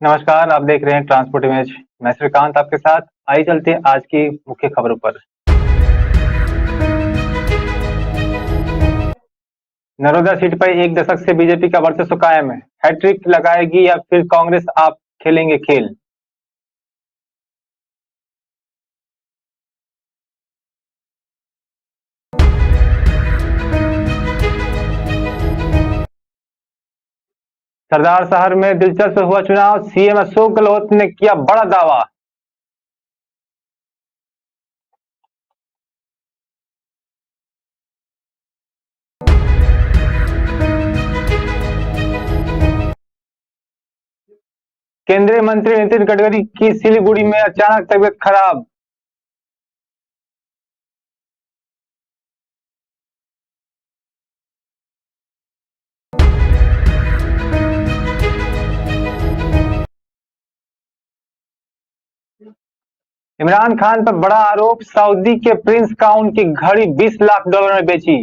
नमस्कार, आप देख रहे हैं ट्रांसपोर्ट इमेज। मैं श्रीकांत आपके साथ। आइए चलते हैं आज की मुख्य खबरों पर। नरोदा सीट पर 1 दशक से बीजेपी का वर्चस्व कायम है। हैट्रिक लगाएगी या फिर कांग्रेस? आप खेलेंगे खेल। सरदार शहर में दिलचस्प हुआ चुनाव। सीएम अशोक गहलोत ने किया बड़ा दावा। केंद्रीय मंत्री नितिन गडकरी की सिलीगुड़ी में अचानक तबीयत खराब। इमरान खान पर बड़ा आरोप। सऊदी के प्रिंस का उनकी घड़ी $20 लाख में बेची।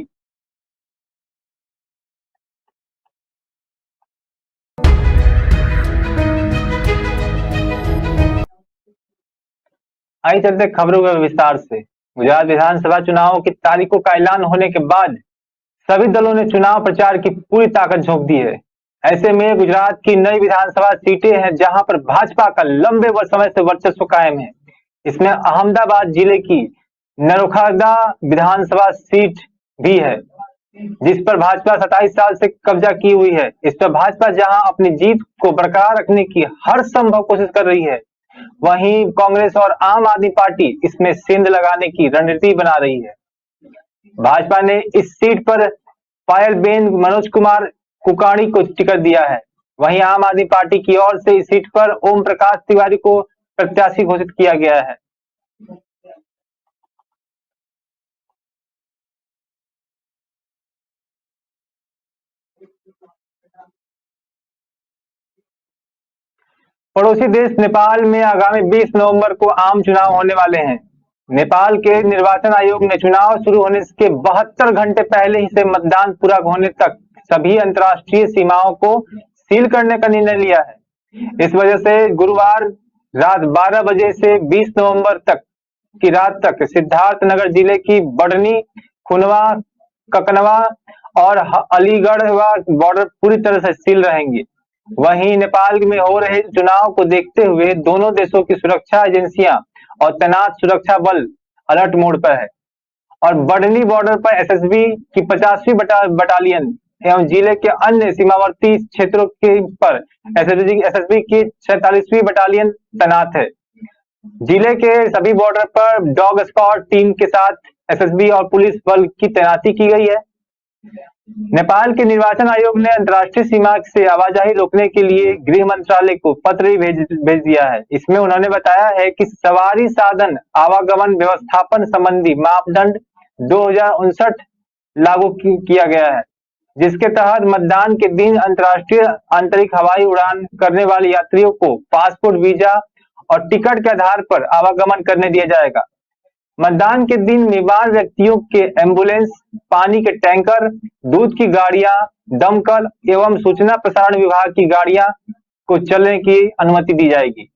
आइए चलते खबरों के विस्तार से। गुजरात विधानसभा चुनावों की तारीखों का ऐलान होने के बाद सभी दलों ने चुनाव प्रचार की पूरी ताकत झोंक दी है। ऐसे में गुजरात की नई विधानसभा सीटें हैं जहां पर भाजपा का लंबे समय से वर्चस्व कायम है। इसमें अहमदाबाद जिले की नरोखा विधानसभा सीट भी है, जिस पर भाजपा 27 साल से कब्जा की हुई है। इस पर भाजपा जहां अपनी जीत को बरकरार रखने की हर संभव कोशिश कर रही है, वहीं कांग्रेस और आम आदमी पार्टी इसमें सेंध लगाने की रणनीति बना रही है। भाजपा ने इस सीट पर पायलबेन मनोज कुमार कुकाणी को टिकट दिया है। वहीं आम आदमी पार्टी की ओर से इस सीट पर ओम प्रकाश तिवारी को प्रत्याशी घोषित किया गया है। पड़ोसी देश नेपाल में आगामी 20 नवंबर को आम चुनाव होने वाले हैं। नेपाल के निर्वाचन आयोग ने चुनाव शुरू होने के 72 घंटे पहले ही से मतदान पूरा होने तक सभी अंतर्राष्ट्रीय सीमाओं को सील करने का निर्णय लिया है। इस वजह से गुरुवार रात 12 बजे से 20 नवंबर तक की रात तक सिद्धार्थनगर जिले की बढ़नी, खुनवा, ककनवा और अलीगढ़ बॉर्डर पूरी तरह से सील रहेंगे। वहीं नेपाल में हो रहे चुनाव को देखते हुए दोनों देशों की सुरक्षा एजेंसियां और तैनात सुरक्षा बल अलर्ट मोड पर है। और बढ़नी बॉर्डर पर एसएसबी की 50वीं बटालियन एवं जिले के अन्य सीमावर्ती क्षेत्रों के पर एसएसबी की 46वीं बटालियन तैनात है। जिले के सभी बॉर्डर पर डॉग स्क्वाड टीम के साथ एसएसबी और पुलिस बल की तैनाती की गई है। नेपाल के निर्वाचन आयोग ने अंतर्राष्ट्रीय सीमा से आवाजाही रोकने के लिए गृह मंत्रालय को पत्र भी भेज दिया है। इसमें उन्होंने बताया है कि सवारी साधन आवागमन व्यवस्थापन संबंधी मापदंड 2059 लागू किया गया है, जिसके तहत मतदान के दिन अंतर्राष्ट्रीय आंतरिक हवाई उड़ान करने वाले यात्रियों को पासपोर्ट, वीजा और टिकट के आधार पर आवागमन करने दिया जाएगा। मतदान के दिन बीमार व्यक्तियों के एम्बुलेंस, पानी के टैंकर, दूध की गाड़ियां, दमकल एवं सूचना प्रसारण विभाग की गाड़ियां को चलने की अनुमति दी जाएगी।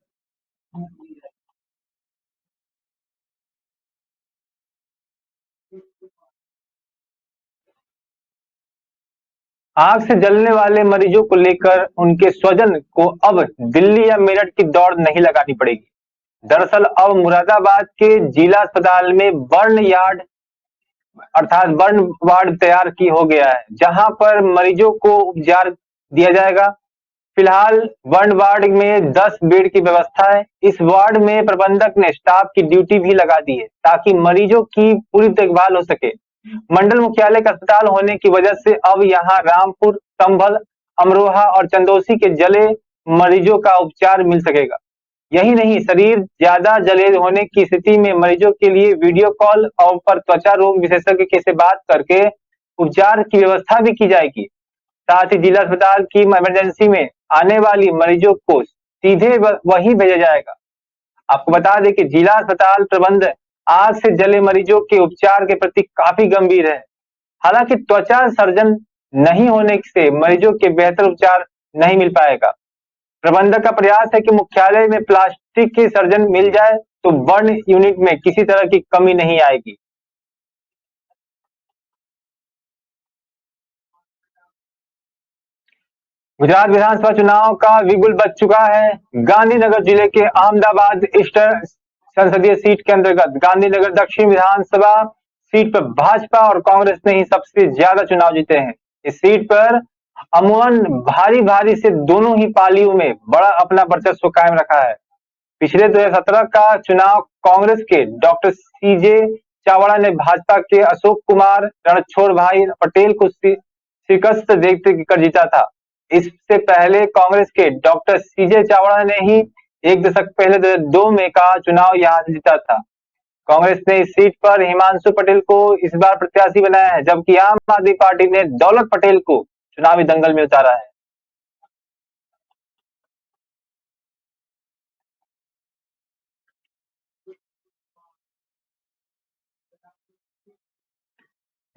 आग से जलने वाले मरीजों को लेकर उनके स्वजन को अब दिल्ली या मेरठ की दौड़ नहीं लगानी पड़ेगी। दरअसल अब मुरादाबाद के जिला अस्पताल में बर्न यार्ड अर्थात बर्न वार्ड तैयार की हो गया है, जहां पर मरीजों को उपचार दिया जाएगा। फिलहाल बर्न वार्ड में 10 बेड की व्यवस्था है। इस वार्ड में प्रबंधक ने स्टाफ की ड्यूटी भी लगा दी है ताकि मरीजों की पूरी देखभाल हो सके। मंडल मुख्यालय का अस्पताल होने की वजह से अब यहाँ रामपुर, संभल, अमरोहा और चंदौसी के जले मरीजों का उपचार मिल सकेगा। यही नहीं, शरीर ज्यादा जले होने की स्थिति में मरीजों के लिए वीडियो कॉल और पर त्वचा रोग विशेषज्ञ से बात करके उपचार की व्यवस्था भी की जाएगी। साथ ही जिला अस्पताल की इमरजेंसी में आने वाली मरीजों को सीधे वहीं भेजा जाएगा। आपको बता दें कि जिला अस्पताल प्रबंध आग से जले मरीजों के उपचार के प्रति काफी गंभीर है। हालांकि त्वचा सर्जन नहीं होने से मरीजों के बेहतर उपचार नहीं मिल पाएगा। प्रबंधक का प्रयास है कि मुख्यालय में प्लास्टिक के सर्जन मिल जाए तो बर्न यूनिट में किसी तरह की कमी नहीं आएगी। गुजरात विधानसभा चुनाव का बिगुल बज चुका है। गांधीनगर जिले के अहमदाबाद ईस्टर्न संसदीय सीट के अंतर्गत गांधीनगर दक्षिण विधानसभा सीट पर भाजपा और कांग्रेस ने ही सबसे ज्यादा चुनाव जीते हैं। इस सीट पर अमूमन भारी भारी से दोनों ही पालियों में बड़ा अपना वर्चस्व कायम रखा है। पिछले 2017 का चुनाव कांग्रेस के डॉक्टर सीजे चावड़ा ने भाजपा के अशोक कुमार रणछोड़ भाई पटेल को शिकस्त देते कर जीता था। इससे पहले कांग्रेस के डॉक्टर सीजे चावड़ा ने ही एक दशक पहले 2002 में का चुनाव यहां से जीता था। कांग्रेस ने इस सीट पर हिमांशु पटेल को इस बार प्रत्याशी बनाया है, जबकि आम आदमी पार्टी ने दौलत पटेल को चुनावी दंगल में उतारा है।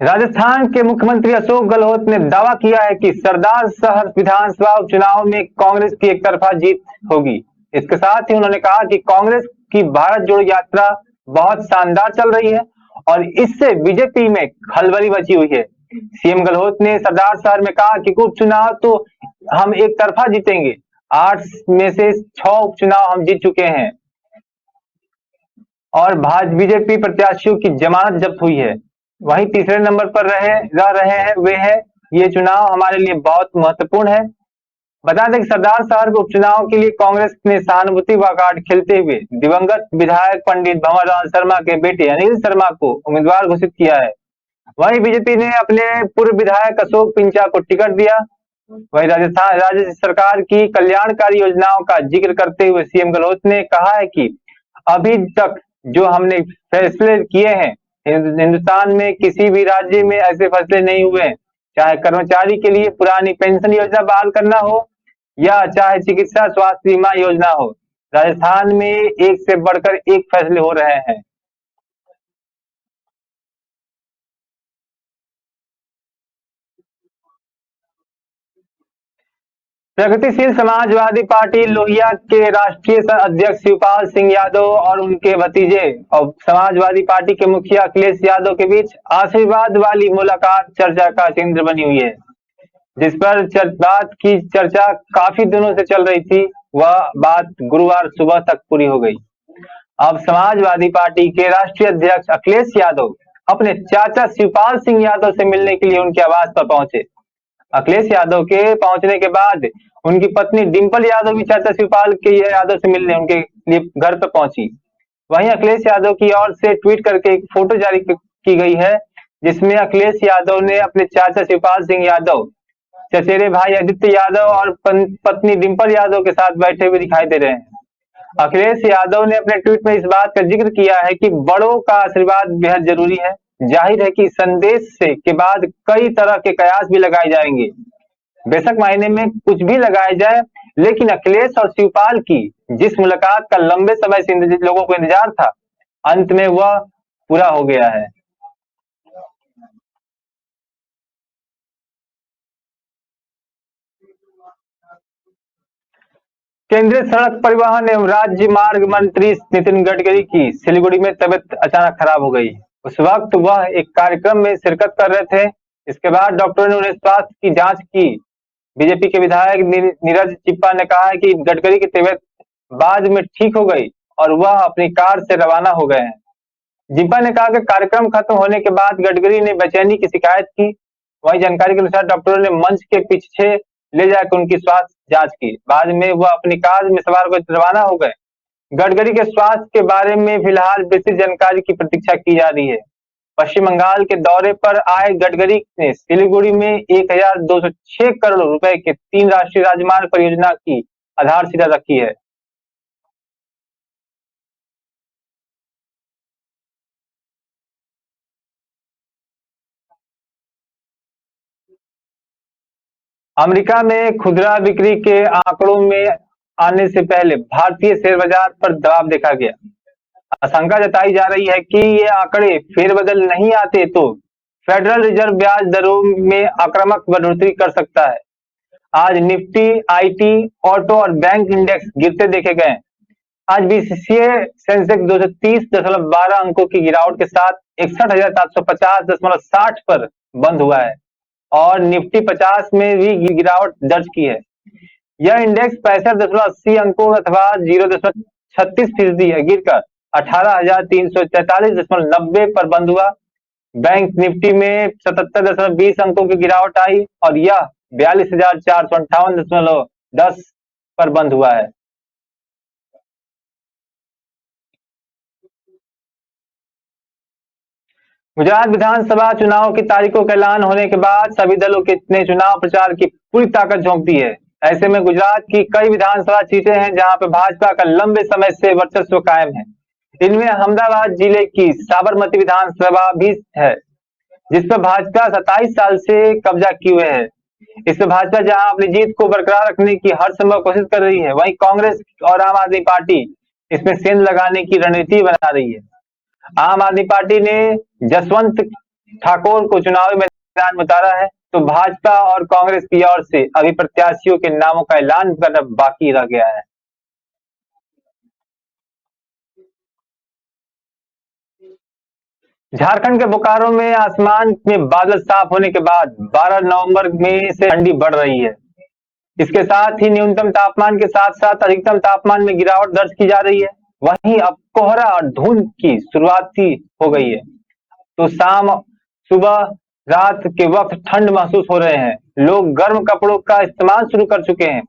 राजस्थान के मुख्यमंत्री अशोक गहलोत ने दावा किया है कि सरदार शहर विधानसभा उपचुनाव में कांग्रेस की एकतरफा जीत होगी। इसके साथ ही उन्होंने कहा कि कांग्रेस की भारत जोड़ो यात्रा बहुत शानदार चल रही है और इससे बीजेपी में खलबली मची हुई है। सीएम गहलोत ने सरदार शहर में कहा कि उपचुनाव तो हम एक तरफा जीतेंगे, 8 में से 6 उपचुनाव हम जीत चुके हैं और बीजेपी प्रत्याशियों की जमानत जब्त हुई है। वहीं तीसरे नंबर पर रह रहे हैं वे है ये चुनाव हमारे लिए बहुत महत्वपूर्ण है। बता दें कि सरदार शहर उपचुनाव के लिए कांग्रेस ने सहानुभूति का कार्ड खेलते हुए दिवंगत विधायक पंडित भंवर लाल शर्मा के बेटे अनिल शर्मा को उम्मीदवार घोषित किया है। वहीं बीजेपी ने अपने पूर्व विधायक अशोक पिंचा को टिकट दिया। वहीं राजस्थान राज्य सरकार की कल्याणकारी योजनाओं का जिक्र करते हुए सीएम गहलोत ने कहा है कि अभी तक जो हमने फैसले किए हैं, हिंदुस्तान में किसी भी राज्य में ऐसे फैसले नहीं हुए हैं, चाहे कर्मचारी के लिए पुरानी पेंशन योजना बहाल करना हो या चाहे चिकित्सा स्वास्थ्य बीमा योजना हो, राजस्थान में एक से बढ़कर एक फैसले हो रहे हैं। प्रगतिशील समाजवादी पार्टी लोहिया के राष्ट्रीय अध्यक्ष शिवपाल सिंह यादव और उनके भतीजे और समाजवादी पार्टी के मुखिया अखिलेश यादव के बीच आशीर्वाद वाली मुलाकात चर्चा का केंद्र बनी हुई है, जिस पर बात की चर्चा काफी दिनों से चल रही थी। वह बात गुरुवार सुबह तक पूरी हो गई। अब समाजवादी पार्टी के राष्ट्रीय अध्यक्ष अखिलेश यादव अपने चाचा शिवपाल सिंह यादव से मिलने के लिए उनके आवास पर पहुंचे। अखिलेश यादव के पहुंचने के बाद उनकी पत्नी डिंपल यादव भी चाचा शिवपाल के यादव से मिलने उनके लिए घर पर पहुंची। वहीं अखिलेश यादव की ओर से ट्वीट करके एक फोटो जारी की गई है, जिसमें अखिलेश यादव ने अपने चाचा शिवपाल सिंह यादव, चचेरे भाई आदित्य यादव और पत्नी डिंपल यादव के साथ बैठे हुए दिखाई दे रहे हैं। अखिलेश यादव ने अपने ट्वीट में इस बात का जिक्र किया है कि बड़ों का आशीर्वाद बेहद जरूरी है। जाहिर है कि संदेश से के बाद कई तरह के कयास भी लगाए जाएंगे, बेशक मायने में कुछ भी लगाया जाए, लेकिन अखिलेश और शिवपाल की जिस मुलाकात का लंबे समय से लोगों को इंतजार था, अंत में वह पूरा हो गया है। केंद्रीय सड़क परिवहन एवं राज्य मार्ग मंत्री नितिन गडकरी की सिलीगुड़ी में तबीयत अचानक खराब हो गई। उस वक्त वह एक कार्यक्रम में शिरकत कर रहे थे। इसके बाद डॉक्टरों ने उन्हें स्वास्थ्य की जांच की। बीजेपी के विधायक नीरज चिप्पा ने कहा है कि गडकरी की तबीयत बाद में ठीक हो गई और वह अपनी कार से रवाना हो गए हैं। जिप्पा ने कहा कि कार्यक्रम खत्म होने के बाद गडकरी ने बेचैनी की शिकायत की। वही जानकारी के अनुसार डॉक्टरों ने मंच के पीछे ले जाकर उनकी स्वास्थ्य जांच की। बाद में वह अपनी कार में सवार होकर रवाना हो गए। गडकरी के स्वास्थ्य के बारे में फिलहाल विस्तृत जानकारी की प्रतीक्षा की जा रही है। पश्चिम बंगाल के दौरे पर आए गडकरी ने सिलीगुड़ी में 1206 करोड़ रुपए के 3 राष्ट्रीय राजमार्ग परियोजना की आधारशिला रखी है। अमेरिका में खुदरा बिक्री के आंकड़ों में आने से पहले भारतीय शेयर बाजार पर दबाव देखा गया। आशंका जताई जा रही है कि ये आंकड़े फेरबदल नहीं आते तो फेडरल रिजर्व ब्याज दरों में आक्रामक बढ़ोतरी कर सकता है। आज निफ्टी, आईटी, ऑटो और बैंक इंडेक्स गिरते देखे गए। आज बीसीसीए सेंसेक्स 230.12 अंकों की गिरावट के साथ 61,750.60 पर बंद हुआ है और निफ्टी 50 में भी गिरावट दर्ज की है। यह इंडेक्स 65.80 अंकों अथवा 0.36% है, गिरकर 18,343.90 पर बंद हुआ। बैंक निफ्टी में 77.20 अंकों की गिरावट आई और यह 42,458.10 पर बंद हुआ है। गुजरात विधानसभा चुनाव की तारीखों का ऐलान होने के बाद सभी दलों ने चुनाव प्रचार की पूरी ताकत झोंक दी है। ऐसे में गुजरात की कई विधानसभा सीटें हैं जहां पर भाजपा का लंबे समय से वर्चस्व कायम है। इनमें अहमदाबाद जिले की साबरमती विधानसभा भी है, जिस पर भाजपा 27 साल से कब्जा किए हुए है। इसमें भाजपा जहां अपनी जीत को बरकरार रखने की हर संभव कोशिश कर रही है, वहीं कांग्रेस और आम आदमी पार्टी इसमें सेंध लगाने की रणनीति बना रही है। आम आदमी पार्टी ने जसवंत ठाकुर को चुनावी मैदान में उतारा है, तो भाजपा और कांग्रेस की ओर से अभी प्रत्याशियों के नामों का ऐलान करना बाकी रह गया है। झारखंड के बोकारो में आसमान में बादल साफ होने के बाद 12 नवंबर में से ठंडी बढ़ रही है। इसके साथ ही न्यूनतम तापमान के साथ साथ अधिकतम तापमान में गिरावट दर्ज की जा रही है। वहीं अब कोहरा और धुंध की शुरुआत ही हो गई है, तो शाम, सुबह, रात के वक्त ठंड महसूस हो रहे हैं। लोग गर्म कपड़ों का इस्तेमाल शुरू कर चुके हैं।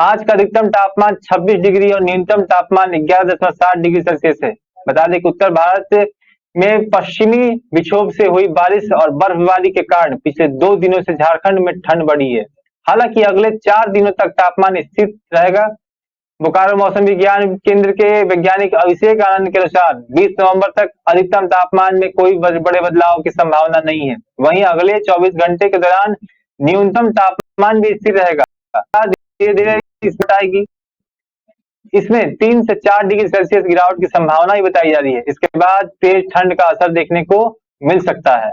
आज का अधिकतम तापमान 26 डिग्री और न्यूनतम तापमान 11.7 डिग्री सेल्सियस है। बता दें कि उत्तर भारत में पश्चिमी विक्षोभ से हुई बारिश और बर्फबारी के कारण पिछले 2 दिनों से झारखंड में ठंड बढ़ी है। हालांकि अगले 4 दिनों तक तापमान स्थिर रहेगा। बोकारो मौसम विज्ञान केंद्र के वैज्ञानिक अभिषेक आनंद के अनुसार 20 नवंबर तक अधिकतम तापमान में कोई बड़े बदलाव की संभावना नहीं है। वहीं अगले 24 घंटे के दौरान न्यूनतम तापमान भी स्थिर रहेगा। धीरे धीरे इसमें आएगी। इसमें 3 से 4 डिग्री सेल्सियस गिरावट की संभावना भी बताई जा रही है। इसके बाद तेज ठंड का असर देखने को मिल सकता है।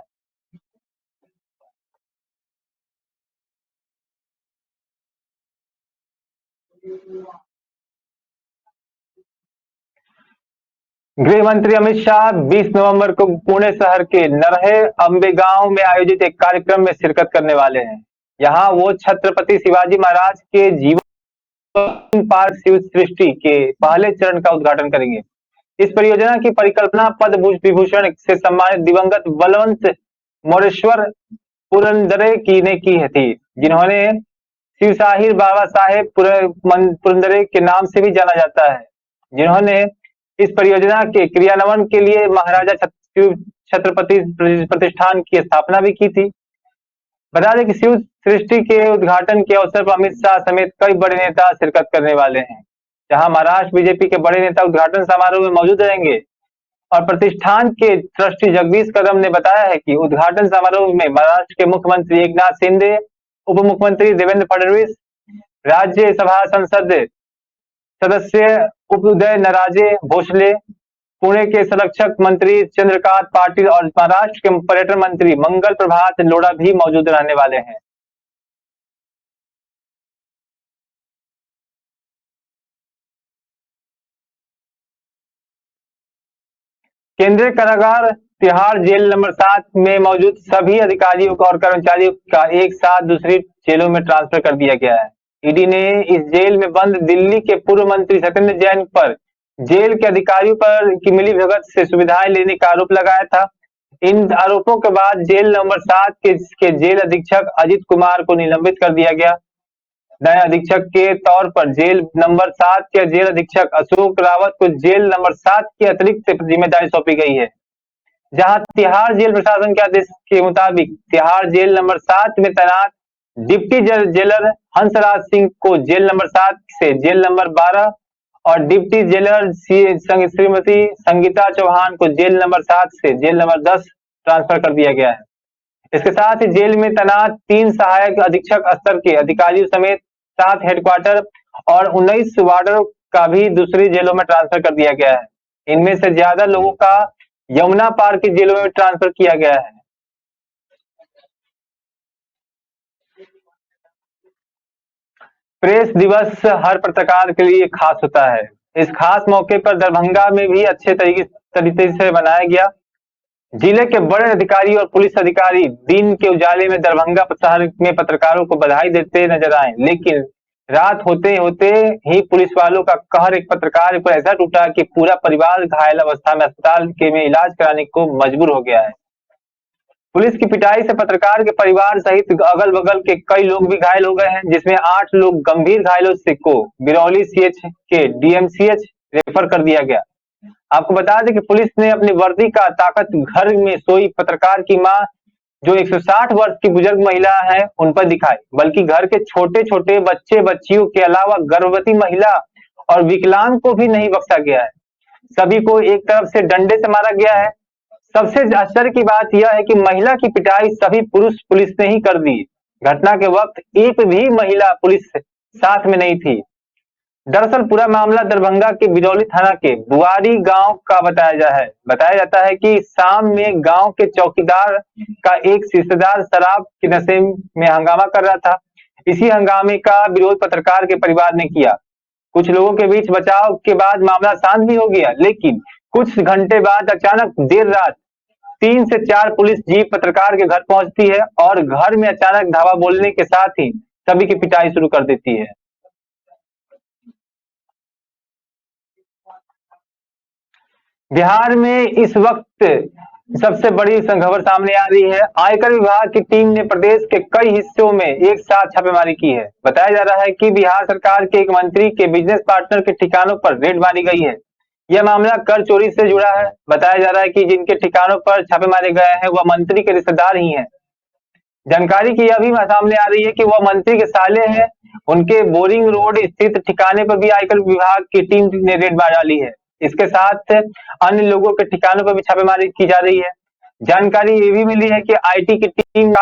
गृह मंत्री अमित शाह 20 नवंबर को पुणे शहर के नरहे अंबेगांव में आयोजित एक कार्यक्रम में शिरकत करने वाले हैं। यहाँ वो छत्रपति शिवाजी महाराज के जीवन पार्क शिव सृष्टि के पहले चरण का उद्घाटन करेंगे। इस परियोजना की परिकल्पना पद्म विभूषण से सम्मानित दिवंगत बलवंत मोरेश्वर पुरंदरे ने की थी, जिन्होंने शिवशाहीर बाबा साहेब पुरंदरे के नाम से भी जाना जाता है, जिन्होंने इस परियोजना के क्रियान्वयन के लिए महाराजा छत्रपति प्रतिष्ठान की स्थापना भी की थी। बता दें कि शिव सृष्टि के उद्घाटन के अवसर पर अमित शाह समेत कई बड़े नेता शिरकत करने वाले हैं। जहां महाराष्ट्र बीजेपी के बड़े नेता उद्घाटन समारोह में मौजूद रहेंगे और प्रतिष्ठान के ट्रस्टी जगदीश कदम ने बताया है कि उद्घाटन समारोह में महाराष्ट्र के मुख्यमंत्री एकनाथ शिंदे, उप मुख्यमंत्री देवेंद्र फडणवीस, राज्यसभा संसद सदस्य उदय नाराजे भोसले, पुणे के संरक्षक मंत्री चंद्रकांत पाटिल और महाराष्ट्र के पर्यटन मंत्री मंगल प्रभात लोढ़ा भी मौजूद रहने वाले हैं। केंद्रीय कारागार तिहाड़ जेल नंबर 7 में मौजूद सभी अधिकारियों और कर्मचारियों का एक साथ दूसरी जेलों में ट्रांसफर कर दिया गया है। ईडी ने इस जेल में बंद दिल्ली के पूर्व मंत्री सत्येंद्र जैन पर जेल के अधिकारियों पर की मिलीभगत से सुविधाएं लेने का आरोप लगाया था। इन आरोपों के बाद जेल नंबर 7 के जेल अधीक्षक अजित कुमार को निलंबित कर दिया गया। नए अधीक्षक के तौर पर जेल नंबर 7 के जेल अधीक्षक अशोक रावत को जेल नंबर 7 की अतिरिक्त जिम्मेदारी सौंपी गई है। जहां तिहाड़ जेल प्रशासन के आदेश के मुताबिक तिहाड़ जेल नंबर 7 में तैनात डिप्टी जेलर हंसराज सिंह को जेल नंबर 7 से जेल नंबर 12 और डिप्टी जेलर श्रीमती संगीता चौहान को जेल नंबर 7 से जेल नंबर 10 ट्रांसफर कर दिया गया है। इसके साथ ही जेल में तैनात 3 सहायक अधीक्षक स्तर के अधिकारियों समेत 7 हेडक्वार्टर और 19 वार्डर का भी दूसरी जेलों में ट्रांसफर कर दिया गया है। इनमें से ज्यादा लोगों का यमुना पार की जेलों में ट्रांसफर किया गया है। प्रेस दिवस हर पत्रकार के लिए खास होता है। इस खास मौके पर दरभंगा में भी अच्छे तरीके से मनाया गया। जिले के बड़े अधिकारी और पुलिस अधिकारी दिन के उजाले में दरभंगा शहर में पत्रकारों को बधाई देते नजर आए, लेकिन रात होते होते ही पुलिस वालों का कहर एक पत्रकार पर ऐसा टूटा कि पूरा परिवार घायल अवस्था में अस्पताल में इलाज कराने को मजबूर हो गया है। पुलिस की पिटाई से पत्रकार के परिवार सहित अगल बगल के कई लोग भी घायल हो गए हैं, जिसमें 8 लोग गंभीर घायलों से को बिरौली सीएच के डीएमसीएच रेफर कर दिया गया। आपको बता दें कि पुलिस ने अपनी वर्दी का ताकत घर में सोई पत्रकार की मां, जो 160 वर्ष की बुजुर्ग महिला है, उन पर दिखाई, बल्कि घर के छोटे छोटे बच्चे बच्चियों के अलावा गर्भवती महिला और विकलांग को भी नहीं बख्शा गया है। सभी को एक तरफ से डंडे से मारा गया है। सबसे आश्चर्य की बात यह है कि महिला की पिटाई सभी पुरुष पुलिस ने ही कर दी। घटना के वक्त एक भी महिला पुलिस साथ में नहीं थी। दरअसल पूरा मामला दरभंगा के बिरौली थाना के बुआरी गांव का बताया जाता है कि शाम में गांव के चौकीदार का एक रिश्तेदार शराब के नशे में हंगामा कर रहा था। इसी हंगामे का विरोध पत्रकार के परिवार ने किया। कुछ लोगों के बीच बचाव के बाद मामला शांत भी हो गया, लेकिन कुछ घंटे बाद अचानक देर रात 3 से 4 पुलिस जीप पत्रकार के घर पहुंचती है और घर में अचानक धावा बोलने के साथ ही सभी की पिटाई शुरू कर देती है। बिहार में इस वक्त सबसे बड़ी खबर सामने आ रही है। आयकर विभाग की टीम ने प्रदेश के कई हिस्सों में एक साथ छापेमारी की है। बताया जा रहा है कि बिहार सरकार के एक मंत्री के बिजनेस पार्टनर के ठिकानों पर रेड मारी गई है। यह मामला कर चोरी से जुड़ा है। बताया जा रहा है कि जिनके ठिकानों पर छापे मारे गए हैं वह मंत्री के रिश्तेदार ही हैं। जानकारी की यह भी सामने आ रही है कि वह मंत्री के साले हैं। उनके बोरिंग रोड स्थित ठिकाने पर भी आयकर विभाग की टीम ने रेड मार डाली है। इसके साथ अन्य लोगों के ठिकानों पर भी छापेमारी की जा रही है। जानकारी ये भी मिली है कि आईटी की टीम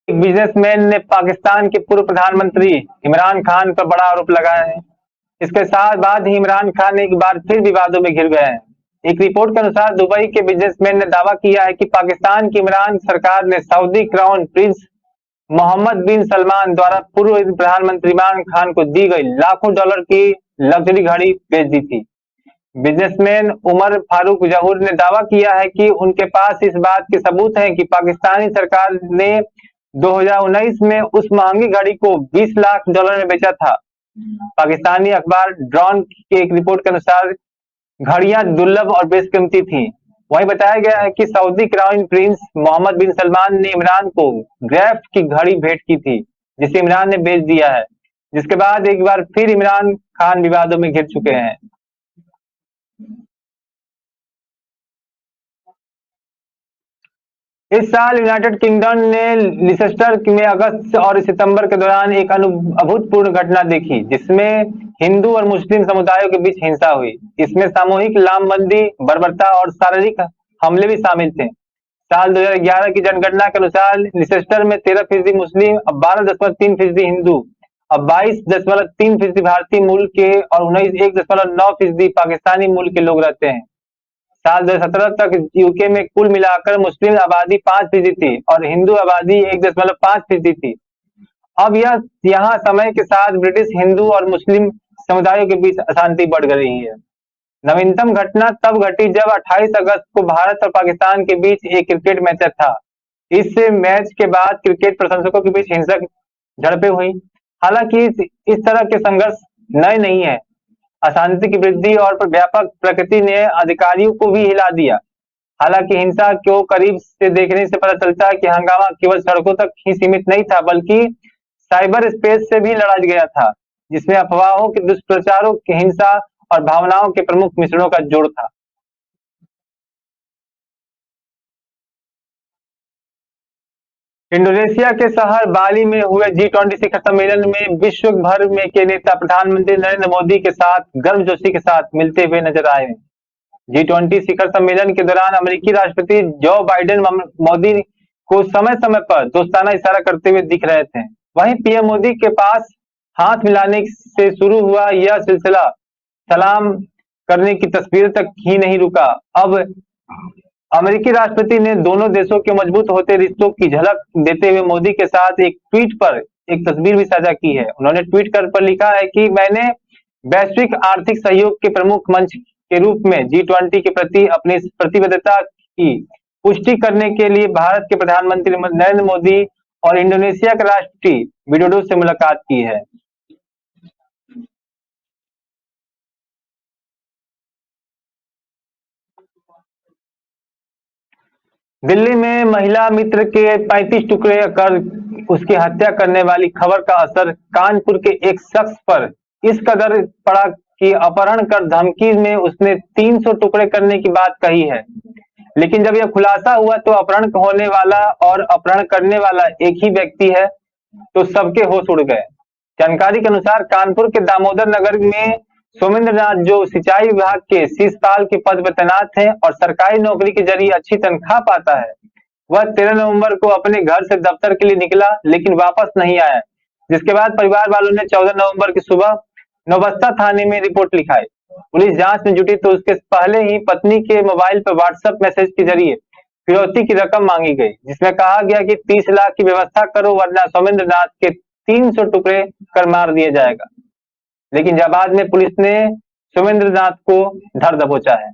बिजनेसमैन ने पाकिस्तान के पूर्व प्रधानमंत्री इमरान खान पर बड़ा आरोप लगाया है। इसके साथ बाद ही इमरान खान एक बार फिर विवादों में घिर गए हैं। एक रिपोर्ट के अनुसार दुबई के बिजनेसमैन ने दावा किया है कि पाकिस्तान की इमरान सरकार ने सऊदी क्राउन प्रिंस मोहम्मद बिन सलमान द्वारा पूर्व प्रधानमंत्री इमरान खान को दी गई लाखों डॉलर की लग्जरी घड़ी बेच दी थी। बिजनेसमैन उमर फारूक जहूर ने दावा किया है कि उनके पास इस बात के सबूत हैं कि पाकिस्तानी सरकार ने 2019 में उस महंगी घड़ी को 20 लाख डॉलर में बेचा था। पाकिस्तानी अखबार ड्रॉन की एक रिपोर्ट के अनुसार घड़ियां दुर्लभ और बेशकीमती थी। वहीं बताया गया है कि सऊदी क्राउन प्रिंस मोहम्मद बिन सलमान ने इमरान को ग्रेफ की घड़ी भेंट की थी, जिसे इमरान ने बेच दिया है, जिसके बाद एक बार फिर इमरान खान विवादों में घिर चुके हैं। इस साल यूनाइटेड किंगडम ने लिसेस्टर में अगस्त और सितंबर के दौरान एक अभूतपूर्व घटना देखी, जिसमें हिंदू और मुस्लिम समुदायों के बीच हिंसा हुई। इसमें सामूहिक लामबंदी, बर्बरता और शारीरिक हमले भी शामिल थे। साल 2011 की जनगणना के अनुसार लिसेस्टर में 13% मुस्लिम, अब 12.3% हिंदू, अब 22.3% भारतीय मूल के और 1.9% पाकिस्तानी मूल के लोग रहते हैं। साल 2017 तक यूके में कुल मिलाकर मुस्लिम आबादी 5% थी और हिंदू आबादी 1.5% थी। अब यह यहाँ समय के साथ ब्रिटिश हिंदू और मुस्लिम समुदायों के बीच अशांति बढ़ रही है। नवीनतम घटना तब घटी जब 28 अगस्त को भारत और पाकिस्तान के बीच एक क्रिकेट मैच था। इस मैच के बाद क्रिकेट प्रशंसकों के बीच हिंसक झड़पें हुई। हालांकि इस तरह के संघर्ष नए नहीं है। अशांति की वृद्धि और व्यापक प्रकृति ने अधिकारियों को भी हिला दिया। हालांकि हिंसा को करीब से देखने से पता चलता है कि हंगामा केवल सड़कों तक ही सीमित नहीं था, बल्कि साइबर स्पेस से भी लड़ा गया था, जिसमें अफवाहों के दुष्प्रचारों की हिंसा और भावनाओं के प्रमुख मिश्रणों का जोड़ था। इंडोनेशिया के शहर बाली में हुए G20 शिखर सम्मेलन में विश्व भर में के नेता प्रधानमंत्री नरेंद्र मोदी के साथ गर्मजोशी के साथ मिलते हुए नजर आए। G20 शिखर सम्मेलन के दौरान अमेरिकी राष्ट्रपति जो बाइडेन मोदी को समय समय पर दोस्ताना इशारा करते हुए दिख रहे थे। वहीं पीएम मोदी के पास हाथ मिलाने से शुरू हुआ यह सिलसिला सलाम करने की तस्वीर तक ही नहीं रुका। अब अमेरिकी राष्ट्रपति ने दोनों देशों के मजबूत होते रिश्तों की झलक देते हुए मोदी के साथ एक ट्वीट पर एक तस्वीर भी साझा की है। उन्होंने ट्वीट कर पर लिखा है कि मैंने वैश्विक आर्थिक सहयोग के प्रमुख मंच के रूप में G20 के प्रति अपनी प्रतिबद्धता की पुष्टि करने के लिए भारत के प्रधानमंत्री नरेंद्र मोदी और इंडोनेशिया के राष्ट्रपति विडोडो से मुलाकात की है। दिल्ली में महिला मित्र के 35 टुकड़े कर उसकी हत्या करने वाली खबर का असर कानपुर के एक शख्स पर इस कदर पड़ा कि अपहरण कर धमकी में उसने 300 टुकड़े करने की बात कही है। लेकिन जब यह खुलासा हुआ तो अपहरण होने वाला और अपहरण करने वाला एक ही व्यक्ति है, तो सबके होश उड़ गए। जानकारी के अनुसार कानपुर के दामोदर नगर में सोमेंद्र नाथ, जो सिंचाई विभाग के शीर्षपाल के पद पर तैनात है और सरकारी नौकरी के जरिए अच्छी तनख्वाह पाता है, वह 13 नवंबर को अपने घर से दफ्तर के लिए निकला लेकिन वापस नहीं आया, जिसके बाद परिवार वालों ने 14 नवंबर की सुबह नौबस्ता थाने में रिपोर्ट लिखाई। पुलिस जांच में जुटी तो उसके पहले ही पत्नी के मोबाइल पर व्हाट्सएप मैसेज के जरिए फिरौती की रकम मांगी गई, जिसमें कहा गया कि 30 लाख की व्यवस्था करो वरना सोमेंद्र नाथ के 300 टुकड़े कर मार दिया जाएगा। लेकिन जब बाद में पुलिस ने सोमेंद्र नाथ को धर दबोचा है।